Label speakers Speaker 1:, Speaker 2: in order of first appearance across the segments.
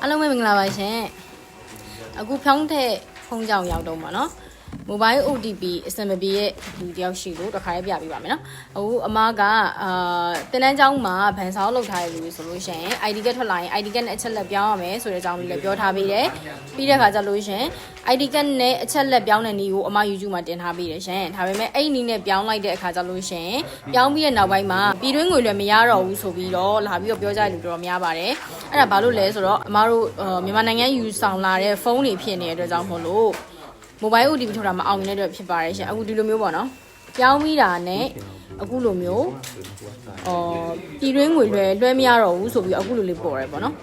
Speaker 1: အားလုံးပဲမင်္ဂလာပါရှင်အခုဖြောင်းတဲ့ဖုန်းကြောင်ရောက်တော့မှာเนาะ mobile OTP အစံမပြေရဲ့လူတယောက်ရှိလို့တစ်ခါလေးပြပေးပါမယ်เนาะအခုအမားကတင်တန်းကျောင်းမှာဗန်ဆောင်လုပ်ထားရလို့ဆိုလို့ရှိရင် ID ကထွက်လာရင် ID ကနဲ့အချက်လက်ပြောင်းရမယ်ဆိုတဲ့အကြောင်းလေးလည်းပြောထားပေးတယ်ပြီးတဲ့အခါကျလို့ရှင် ID ကနဲ့အချက်လက်ပြောင်းတဲ့နည်းကိုအမား YouTube မှာတင်ထားပေးတယ်ရှင်ဒါပေမဲ့အဲ့ဒီနည်းနဲ့ပြောင်းလိုက်တဲ့အခါကျလို့ရှင်ပြောင်းပြီးတဲ့နောက်ပိုင်းမှာပြည်တွင်းငွေလည်းမရတော့ဘူးဆိုပြီးတော့လာပြီးတော့ပြောကြတယ်လူတော်များပါတယ်အဲ့ဒါဘာလို့လဲဆိုတော့အမားတို့မြန်မာနိုင်ငံယူဆောင်လာတဲ့ဖုန်းတွေဖြစ်နေတဲ့အတွက်ကြောင့်မို့လို့mobile OTP ထုတ်တာမအောင်မြင်တဲ့အတွက်ဖြစ်ပါတယ်ရှင်အခုဒီလိုမျိုးပေါ့နော်ပြောင်းပြီးတာနဲ့အခုလိုမျိုးပြည်တွင်းငွေလွှဲမရတော့ဘူးဆိုပြီးအခုလိုလေးပေါ်တယ်ပေါ့နော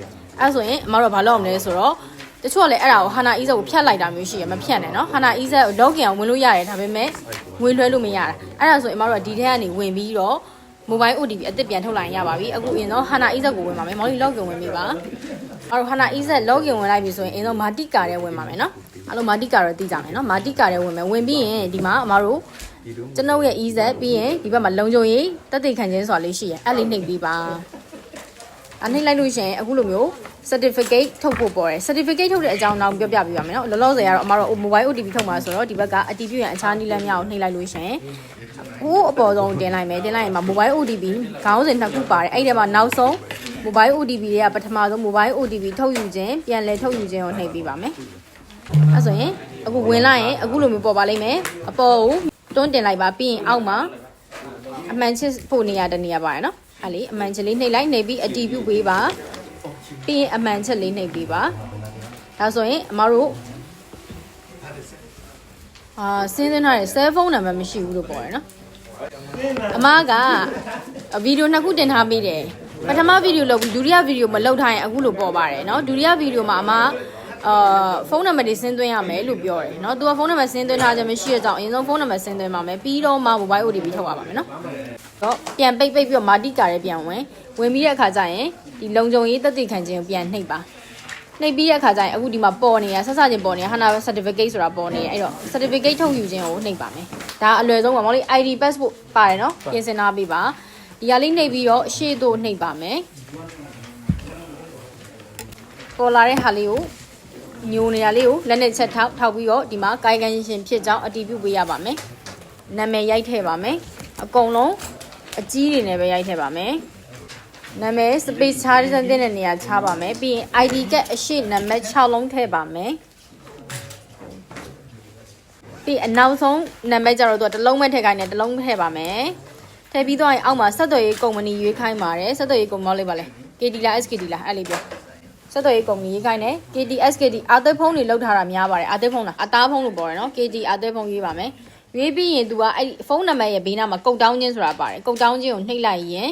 Speaker 1: ်အဲ့ဆိုရင်အမတို့ဘာလုပ်အောင်လဲဆိုတော့တချို့ကလည်းအဲ့ဒါကိုဟာနာအီးဇက်ကိုဖြတ်လိုက်တာမျိုးရှိရမဖြတ်နဲ့နော်ဟာနာအီးဇက်ကို login အောင်ဝင်လို့ရတယ်ဒါပေမဲ့ငွေလွှဲလို့မရတာအဲ့ဒါဆိုရင်အမတို့ကဒီထဲကနေဝင်ပြီးတော့ mobile OTP အသစ်ပြန်ထုတ်လိုက်ရပါပြီအခုအရင်တော့ဟာနာအီးဇက်ကိုဝင်ပါမယ်မော်လီ login ဝင်ပြီပါအဲ့တော့ဟာနာအီးဇက် login ဝင်လိုက်ပြီဆိုရင်အရင်တော့မာတိကာထဲဝင်ပါမယ်နော်အဲ့လိုမာတိကာတော့သိကြမယ်နော်မာတိကာထဲဝင်မယ်ဝင်ပြီးရင်ဒီမှာအမတို့ကျွန်ုပ်ရဲ့ EZ ပြီးရင်ဒီဘက်မှာလုံခြုံရေးတက်သိခံခြင်းဆိုတာလေးရှိရအဲ့လေးနှိပ်ပြီးပါအနှိပ်လိုက်လို့ရှိရင်အခုလိုမျိုး certificate ထုတ်ဖို့ပေါ်တယ် certificate ထုတ်တဲ့အကြောင်းတော့ပြောပြပေးပါမယ်နော်လောလောဆယ်ကတော့အမတို့ mobile OTP ထုတ်မှာဆိုတော့ဒီဘက်ကအတီးပြရန်အခြားနည်းလမ်းများကိုနှိပ်လိုက်လို့ရှိရင်ဟိုးအပေါ်ဆုံးတင်လိုက်မယ်တင်လိုက်ရင်မှာ mobile OTP ခေါင်းစဉ်နှစ်ခုပါတယ်အဲ့ဒီမှာနောက်ဆုံး mobile OTP တွေကပထမဆုံး mobile OTP ထုတ်ယူခြင်းပြန်လည်ထုတ်ယူခြင်းကိုနှိပ်ပေးပါမယ်အဲ့ဆိုရင်အခုဝင်လိုက်ရင်အခုလိုမျိုးပေါ်ပါလိမ့်မယ်အပေါ်ကိုတွန်းတင်လိုက်ပါပြီးရင်အောက်မှာအမှန်ချစ်ဖို့နေရာတနေရာပါတယ်နော်အဲ့လေအမှန်ချစ်လေးနှိပ်လိုက်နှိပ်ပြီးအတီးပြုတ်ပေးပါပြီးရင်အမှန်ချစ်လေးနှိပ်ပေးပါဒါဆိုရင်အမတို့စင်းသွင်းထားတဲ့ cell phone နံပါတ်မရှိဘူးလို့ပေါ်တယ်နော်အမကဗီဒီယိုနှစ်ခုတင်ထားပေးတယ်ပထမဗီဒီယိုလုပ်ပြီးဒုတိယဗီဒီယိုမလုပ်ထားရင်အခုလိုပေါ်ပါတယ်နော်ဒုတိယဗီဒီယိုမှာအမဖုန်းနံပါတ်တွေဆင်းသွင်းရမယ်လို့ပြောတယ်เนาะသူကဖုန်းနံပါတ်ဆင်းသွင်းထားခြင်းမရှိတဲ့ကြောင့်အရင်ဆုံးဖုန်းနံပါတ်ဆင်းသွင်းပါမယ်ပြီးတော့မှ mobile OTP ထုတ်ရပါမယ်เนาะတော့ပြန်ပိတ်ပြီးတော့မာတိကာရဲပြန်ဝင်ပြီးတဲ့အခါကျရင်ဒီလုံခြုံရေးသက်သေခံခြင်းကိုပြန်နှိပ်ပါနှိပ်ပြီးတဲ့အခါကျရင်အခုဒီမှာပေါ်နေတာဆက်စချင်းပေါ်နေတာဟာနာ certificate ဆိုတာပေါ်နေအဲ့တော့ certificate ထုတ်ယူခြင်းကိုနှိပ်ပါမယ်ဒါအလွယ်ဆုံးပါမောင်လေး ID passport ပါတယ်เนาะပြင်ဆင်ထားပေးပါဒီဟာလေးနှိပ်ပြီးတော့ရှေ့သို့နှိပ်ပါမယ်ပေါ်လာတဲ့ဟာလေးကိုညိုနေရလေးကိုလက်နဲ့ချက်ထောက်ပြီးတော့ဒီမှာကာယကံရှင်ဖြစ်ကြောင်းအတည်ပြုပေးရပါမယ်။နာမည်ရိုက်ထည့်ပါမယ်။အကုန်လုံးအကြီးတွေနဲ့ပဲရိုက်ထည့်ပါမယ်။နာမည် space ချားတဲ့နေရာချပါမယ်။ပြီးရင် ID ကတ်အရှိနံပါတ်6လုံးထည့်ပါမယ်။ပြီးအနောက်ဆုံးနံပါတ်ကြတော့သူကတစ်လုံးပဲထည့်ခိုင်းတယ်တစ်လုံးထည့်ပါမယ်။ထည့်ပြီးတော့အောက်မှာဆက်သွယ်ရေးကုမ္ပဏီရွေးခိုင်းပါတယ်။ဆက်သွယ်ရေးကုမ္ပဏီလေးပါလေ။ KT လား SKT လားအဲ့လေးပြောဆက်သွယ်ရေးကုမ္ပဏီရေးခိုင်းတယ် KT SKT အာသိဖုန်းတွေလောက်ထားတာများပါတယ်အာသိဖုန်းလားအသားဖုန်းလို့ပြောတယ်နော် KT အာသိဖုန်းရေးပါမယ်ရွေးပြီးရင် तू ကအဲ့ဖုန်းနံပါတ်ရဲ့ဘေးနားမှာကုတ်တောင်းခြင်းဆိုတာပါတယ်ကုတ်တောင်းခြင်းကိုနှိပ်လိုက်ရင်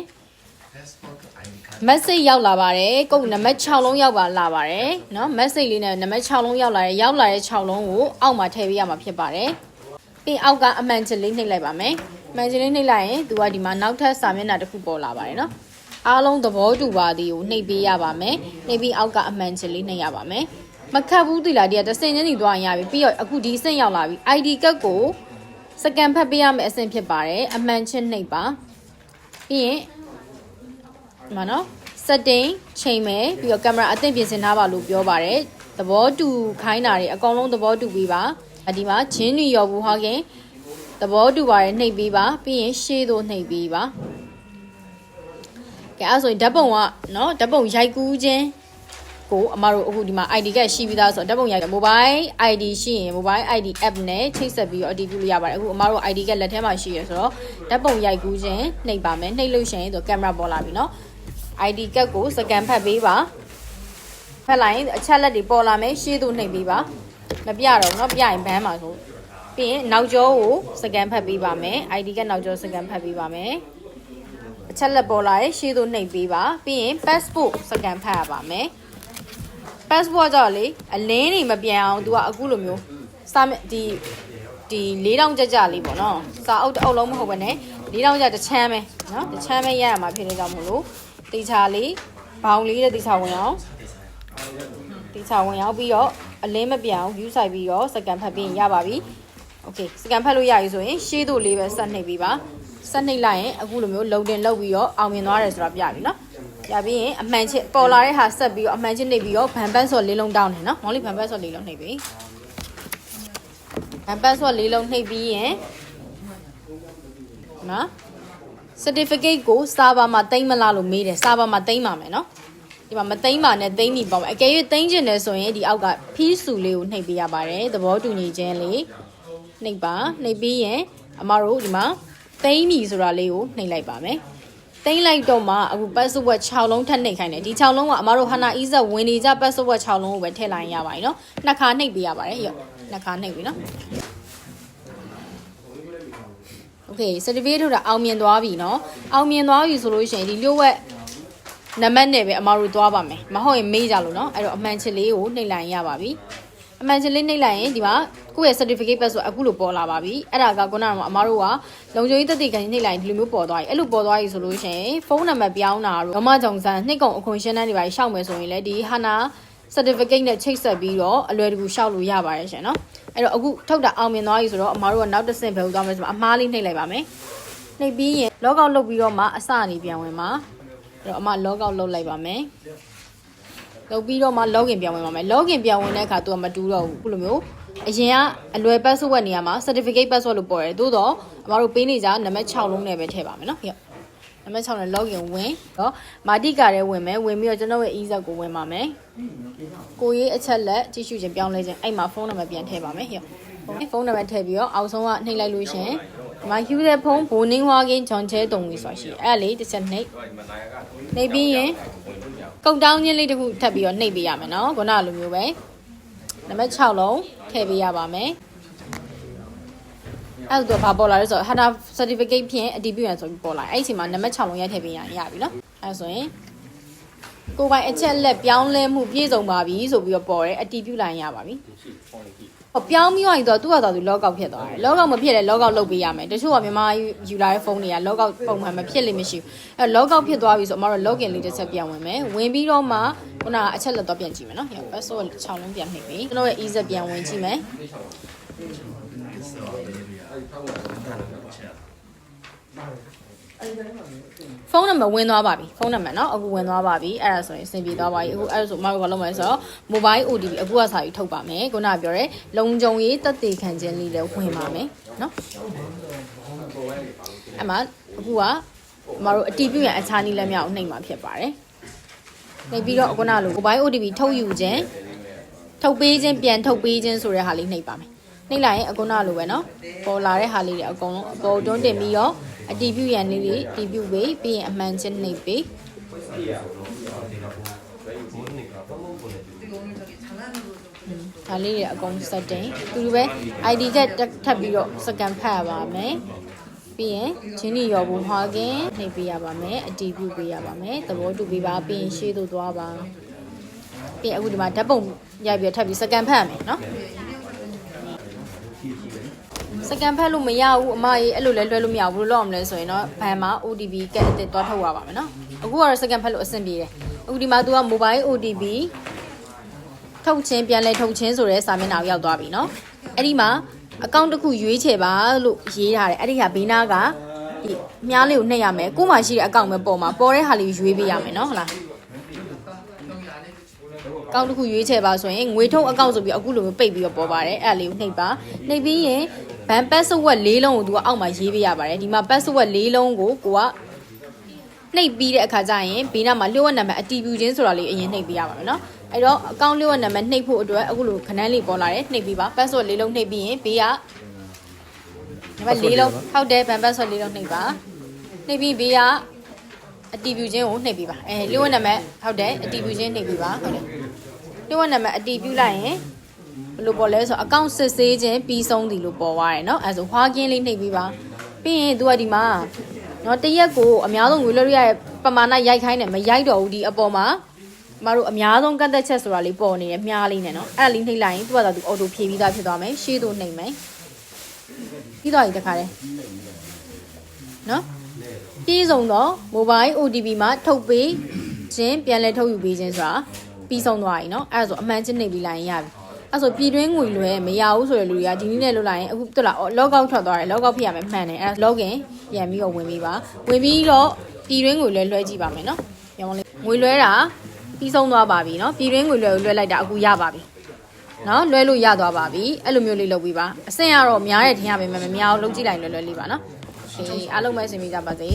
Speaker 1: message ရောက်လာပါတယ်ကုတ်နံပါတ်6လုံးရောက်လာပါတယ်နော် message လေးနဲ့နံပါတ်6လုံးရောက်လာတဲ့6လုံးကိုအောက်မှာထည့်ပေးရမှာဖြစ်ပါတယ်ပြီးအောက်ကအမှန်ချစ်လေးနှိပ်လိုက်ပါမယ်အမှန်ချစ်လေးနှိပ်လိုက်ရင် तू ကဒီမှာနောက်ထပ်စာမျက်နှာတစ်ခုပေါ်လာပါတယ်နော်အားလုံးသဘောတူပါသည်ကိုနှိပ်ပေးရပါမယ်နှိပ်ပြီးအောက်ကအမှန်ချစ်လေးနှိပ်ရပါမယ်မခတ်ဘူးသီလားဒီကတစ်စင်ချင်းစီသွားရင်ရပြီပြီးတော့အခုဒီအဆင့်ရောက်လာပြီ ID ကတ်ကိုစကန်ဖတ်ပေးရမယ်အဆင့်ဖြစ်ပါတယ်အမှန်ချစ်နှိပ်ပါပြီးရင်ဒီမှာနော် setting ချိန်မယ်ပြီးတော့ကင်မရာအသင့်ပြင်ဆင်ထားပါလို့ပြောပါတယ်သဘောတူခိုင်းတာတွေအကုန်လုံးသဘောတူပေးပါဒီမှာဂျင်းညရောဘူးဟောခင်သဘောတူပါတယ်နှိပ်ပေးပါပြီးရင်ရှေ့သို့နှိပ်ပေးပါကဲအဲ့ဆိုရင်ဓာတ်ပုံကနော်ဓာတ်ပုံရိုက်ကူးခြင်းကိုအမတို့အခုဒီမှာ ID ကရှိပြီးသားဆိုတော့ဓာတ်ပုံရိုက် mobile ID ရှိရင် mobile ID app နဲ့ချိတ်ဆက်ပြီးတော့အတည်ပြုလို့ရပါတယ်အခုအမတို့ ID ကလက်ထဲမှာရှိရဆိုတော့ဓာတ်ပုံရိုက်ကူးခြင်းနှိပ်ပါမယ်နှိပ်လို့ရှိရင်ဆိုကင်မရာပေါ်လာပြီနော် ID ကတ်ကိုစကန်ဖတ်ပေးပါဖတ်လိုက်ရင်အချက်လက်တွေပေါ်လာမယ်ရှေ့သို့နှိပ်ပေးပါမပြတော့နော်ပြရင်ဘန်းမှာဆိုပြီးရင်နောက်ကျောကိုစကန်ဖတ်ပေးပါမယ် ID ကနောက်ကျောစကန်ဖတ်ပေးပါမယ်အချက်လက်ပေါ်လာရဲ့ရှေ့သို့နှိပ်ပေးပါပြီးရင် passport စကန်ဖတ်ရပါမယ် passport ကြောင့်လေအလင်းတွေမပြန်အောင် तू ကအခုလိုမျိုးစာဒီ4000ကြလေးပေါ့နော်စာအုပ်တစ်အုပ်လုံးမဟုတ်ဘဲနဲ့4000ကြတစ်ချမ်းပဲနော်တစ်ချမ်းပဲရရမှာဖြစ်နေကြမို့လို့တေချာလေးဘောင်လေးတဲ့တေချာဝင်အောင်ပြီးတော့အလင်းမပြန်အောင် view ဆိုင်ပြီးတော့စကန်ဖတ်ပြီးရပါပြီ okay စကန်ဖတ်လို့ရပြီဆိုရင်ရှေ့သို့လေးပဲဆက်နှိပ်ပေးပါဆက်နှိပ်လိုက်ရင်အခုလိုမျိုးလုံတင်လောက်ပြီးတော့အောင်မြင်သွားတယ်ဆိုတာပြပြီနော် ပြပြီးရင်အမှန်ချင်းပေါ်လာတဲ့ဟာဆက်ပြီးတော့အမှန်ချင်းနှိပ်ပြီးတော့ဗန်ပတ်ဆော့လေးလုံးတောင်းတယ်နော်မောင်လေးဗန်ပတ်ဆော့လေးလုံးနှိပ်ပြီးဗန်ပတ်ဆော့လေးလုံးနှိပ်ပြီးရင်နော် certificate ကိုစာပါမှာတိမ့်မလားလို့မေးတယ်စာပါမှာတိမ့်ပါမယ်နော်ဒီမှာမတိမ့်ပါနဲ့တိမ့်မိပါမယ်အကယ်၍တိမ့်ကျင်တယ်ဆိုရင်ဒီအောက်ကဖီးစုလေးကိုနှိပ်ပေးရပါတယ်သဘောတူညီခြင်းလေးနှိပ်ပါနှိပ်ပြီးရင်အမတို့ဒီမှာတိမ့်မိဆိုတာလေးကိုနှိပ်လိုက်ပါမယ်တိမ့်လိုက်တော့မှအခု password 6လုံးထပ်နှိပ်ခိုင်းတယ်ဒီ6လုံးကအမတို့ Hana Easy ဝင်နေကြ password 6လုံးကိုပဲထည့်လိုက်ရပါပြီနော်နှစ်ခါနှိပ်ပေးရပါတယ်ရော့နှစ်ခါနှိပ်ပြီနော်โอเค certificate ထုတ်တာအောင်မြင်သွားပြီเนาะအောင်မြင်သွားပြီဆိုလို့ရှိရင်ဒီလျှို့ဝှက်နံပါတ်နဲ့ပဲအမတို့သွားပါမယ်မဟုတ်ရင်မေးကြလို့เนาะအဲ့တော့အမှန်ချစ်လေးကိုနှိပ်လိုက်ရပါပြီအမှန်ချစ်လေးနှိပ်လိုက်ရင်ဒီမှာကိုယ့်ရဲ့ certificate ပတ်ဆိုအခုလိုပေါ်လာပါပြီအဲ့ဒါကခုနကအမတို့ကလုံခြုံရေးသက်သေခံနှိပ်လိုက်ရင်ဒီလိုမျိုးပေါ်သွားပြီအဲ့လိုပေါ်သွားပြီဆိုလို့ရှိရင်ဖုန်းနံပါတ်ပြောင်းတာတော့မကြောင်စံနှိပ်ကုန်အခွင့်ရှင်းတန်းတွေပါရှောက်မယ်ဆိုရင်လည်းဒီ Hana certificate နဲ့ချိတ်ဆက်ပြီးတော့အလွယ်တကူရှောက်လို့ရပါတယ်ရှင်เนาะအဲ့တော့အခုထုတ်တာအောင်မြင်သွားပြီဆိုတော့အမားတို့ကနောက်တစ်ဆင့်ဘယ်လိုသွားမလဲဆိုတော့အမားလေးနှိပ်လိုက်ပါမယ်နှိပ်ပြီးရင် log out လုပ်ပြီးတော့မှအစအနေပြန်ဝင်ပါအဲ့တော့အမ log out လုပ်လိုက်ပါမယ်လုပ်ပြီးတော့မှ login ပြန်ဝင်ပါမယ် login ပြန်ဝင်တဲ့အခါသူကမတူတော့ဘူးခုလိုမျိုးအရင်ကအလွယ် password နေရာမှာ certificate password လို့ပေါ်တယ်သို့တော့အမတို့ပေးနေကြနံပါတ်6လုံးနဲ့ပဲထည့်ပါမယ်နော်ဟုတ်နံပါတ်6နဲ့ login ဝင်တော့မာတိကာထဲဝင်မယ်ဝင်ပြီးတော့ကျွန်တော်ရဲ့ easy ကိုဝင်ပါမယ်ကိုရေးအချက်လက်ကြည့်ရှုခြင်းပြောင်းလဲခြင်းအဲ့မှာဖုန်းနံပါတ်ပြန်ထည့်ပါမယ်ဟုတ်ဖုန်းနံပါတ်ထည့်ပြီးတော့အောက်ဆုံးကနှိပ်လိုက်လို့ရှင်ဒီမှာ user ဖုန်းဘိုးနင်းဝါကင်းဂျွန်ချဲတုံကြီးဆိုတာရှိအဲ့လေတစ်ချက်နှိပ်ပြီးရင်ကုတ်တောင်းချင်းလေးတစ်ခုထပ်ပြီးတော့နှိပ်ပေးရမယ်နော်ခုနကလိုမျိုးပဲနံပါတ်6လုံးထည့်ပေးရပါမယ်အဲ့တော့ဘာပေါ်လာလဲဆိုတော့ Hana certificate ဖြင့်အတည်ပြုရန်ဆိုပြီးပေါ်လာအဲ့ဒီအချိန်မှာနံပါတ်6လုံးရိုက်ထည့်ပေးရပြီနော်အဲ့ဆိုရင်ကိုပိုင်အချက်လက်ပြောင်းလဲမှုပြည့်စုံပါပြီဆိုပြီးတော့ပေါ်တယ်အတည်ပြုလိုက်ရပါပြီပြောင်းပြီးသွားရင်တော့သူ့ဟာသူ log out ဖြစ်သွားတယ် log out မဖြစ်လဲ log out လုပ်ပေးရမယ်တချို့ကမြန်မာယူလာတဲ့ဖုန်းတွေက log out ပုံမှန်မဖြစ်လိမ့်မရှိဘူးအဲ log out ဖြစ်သွားပြီဆိုအမတို့ login လေးတစ်ချက်ပြန်ဝင်မယ်ဝင်ပြီးတော့မှခုနကအချက်လက်တော့ပြန်ကြည့်မယ်နော် password 6လုံးပြန်နှိပ်ပြီကျွန်တော်ရဲ့ easy ပြန်ဝင်ကြည့်မယ်ဖုန်းနံပါတ်ဝင်သွားပါပြီဖုန်းနံပါတ်เนาะအခုဝင်သွားပါပြီအဲ့ဒါဆိုရင်အဆင်ပြေသွားပါပြီအခုအဲ့ဒါဆိုအမတို့ဘာလုပ်မလဲဆိုတော့ mobile OTP အခုကစာပြီးထုတ်ပါမယ်ခုနကပြောရဲလုံခြုံရေးသက်သေခံခြင်းလေးလည်းဝင်ပါမယ်เนาะအဲ့မှာအခုကအမတို့အတီးပြုရန်အခြားနည်းလည်းမရအောင်နှိပ်မှာဖြစ်ပါတယ်နှိပ်ပြီးတော့ခုနလို mobile OTP ထုတ်ယူခြင်းထုတ်ပေးခြင်းပြန်ထုတ်ပေးခြင်းဆိုတဲ့ဟာလေးနှိပ်ပါမယ်နှိပ်လိုက်ရင်အခုနလိုပဲเนาะပေါ်လာတဲ့ဟာလေးတွေအကုန်လုံးအပေါ်တွန်းတင်ပြီးတော့အတီးပြုရန်လေးတွေအတီးပြုပေးပြီးရင်အမှန်ချင်းနှိပ်ပေးဒါလေးတွေအကုန် setting သူတို့ပဲ ID ချက်ထပ်ပြီးတော့ scan ဖတ်ရပါမယ်ပြီးရင်ဂျင်းနီရောဘူးဟာကင်းနှိပ်ပေးရပါမယ်အတီးပြုပေးရပါမယ်သဘောတူပေးပါပြီးရင်ရှေ့သို့သွားပါပြီးအခုဒီမှာဓာတ်ပုံရိုက်ပြီးထပ်ပြီး scan ဖတ်ရမယ်เนาะစကန်ဖက်လို့မရဘူးအမကြီးအဲ့လိုလဲလွှဲလို့မရဘူးဘယ်လိုလုပ်အောင်လဲဆိုရင်တော့ဘန်မှာ OTP ကတ်အစ်သွားထုတ်ရပါမယ်နော်အခုကတော့စကန်ဖက်လို့အဆင်ပြေတယ်အခုဒီမှာ तू က mobile OTP ထုတ်ချင်းပြန်လဲထုတ်ချင်းဆိုတဲ့စာမျက်နှာကိုရောက်သွားပြီနော်အဲ့ဒီမှာအကောင့်တစ်ခုရွေးချယ်ပါလို့ရေးထားတယ်အဲ့ဒီဟာဘေးနားကဒီမြားလေးကိုနှိပ်ရမယ်ကို့မှာရှိတဲ့အကောင့်ပဲပေါ်မှာပေါ်တဲ့ဟာလေးရွေးပေးရမယ်နော်ဟုတ်လားအကောင့်တစ်ခုရွေးချယ်ပါဆိုရင်ငွေထုတ်အကောင့်ဆိုပြီးအခုလိုမျိုးပိတ်ပြီးတော့ပေါ်ပါတယ်အဲ့ဒါလေးကိုနှိပ်ပါနှိပ်ပြီးရင်ဘန် password ၄လုံးကိုသူကအောက်မှာရေးပေးရပါတယ်ဒီမှာ password ၄လုံးကိုကနှိပ်ပြီးတဲ့အခါကျရင်ဘေးနားမှာလျှို့ဝှက်နံပါတ်အတည်ပြုခြင်းဆိုတာလေးအရင်နှိပ်ပေးရပါမယ်နော်အဲ့တော့အကောင့်လျှို့ဝှက်နံပါတ်နှိပ်ဖို့အတွက်အခုလိုခဏလေးပေါ်လာတယ်နှိပ်ပြီးပါ password ၄လုံးနှိပ်ပြီးရင်ဘေးကနံပါတ်၄လုံးဟုတ်တယ်ဘန် password ၄လုံးနှိပ်ပါနှိပ်ပြီးဘေးကအတည်ပြုခြင်းကိုနှိပ်ပြီးပါလျှို့ဝှက်နံပါတ်ဟုတ်တယ်အတည်ပြုခြင်းနှိပ်ပြီးပါဟုတ်တယ်လျှို့ဝှက်နံပါတ်အတည်ပြုလိုက်ရင်ဘယ်လိုပေါ်လဲဆိုအကောင့်စစ်ဆေးခြင်းပြီးဆုံးသည်လို့ပေါ်သွားတယ်เนาะအဲဆိုဟွာကင်းလေးနှိပ်ပြီးပါပြီးရင်သူကဒီမှာเนาะတရက်ကိုအများဆုံးငွေလွှဲရတဲ့ပမာဏရိုက်ခိုင်းတယ်မရိုက်တော့ဘူးဒီအပေါ်မှာမတို့အများဆုံးကတ်သက်ချက်ဆိုတာလေးပေါ်နေတယ်မြားလေးနဲ့เนาะအဲ့ဒါလေးနှိပ်လိုက်ရင်သူကသူအော်တိုဖြည့်ပြီးသားဖြစ်သွားမယ်ရှေ့သို့နှိပ်မယ်ပြီးတော့ဒီတခါတည်းเนาะပြည်စုံတော့ mobile OTP မှာထုတ်ပေးခြင်းပြန်လဲထုတ်ယူပေးခြင်းဆိုတာပြီးဆုံးသွားပြီเนาะအဲ့ဒါဆိုအမှန်ချင်းနှိပ်ပြီးလိုက်ရင်ရပြီအဲ့ဆိုပြည်တွင်းငွေလွယ်မရဘူးဆိုတဲ့လူတွေကဒီနည်းနဲ့လုပ်လိုက်ရင်အခုတက်လာ log out ထွက်သွားတယ် log out ဖြစ်ရမယ်မှန်တယ်အဲ့ login ပြန်ပြီးတော့ဝင်ပြီးပါဝင်ပြီးတော့ပြည်တွင်းငွေလွယ်လွှဲကြည့်ပါမယ်နော် ရောင်းလေးငွေလွှဲတာပြီးဆုံးသွားပါပြီเนาะပြည်တွင်းငွေလွှဲကိုလွှဲလိုက်တာအခုရပါပြီเนาะလွှဲလို့ရသွားပါပြီအဲ့လိုမျိုးလေးလုပ်ပြီးပါအဆင့်ကတော့များတဲ့ထင်ရပါမယ်မများအောင်လုပ်ကြည့်လိုက်လွယ်လွယ်လေးပါเนาะအားလုံးပဲဆင်ပြီးကြပါစေ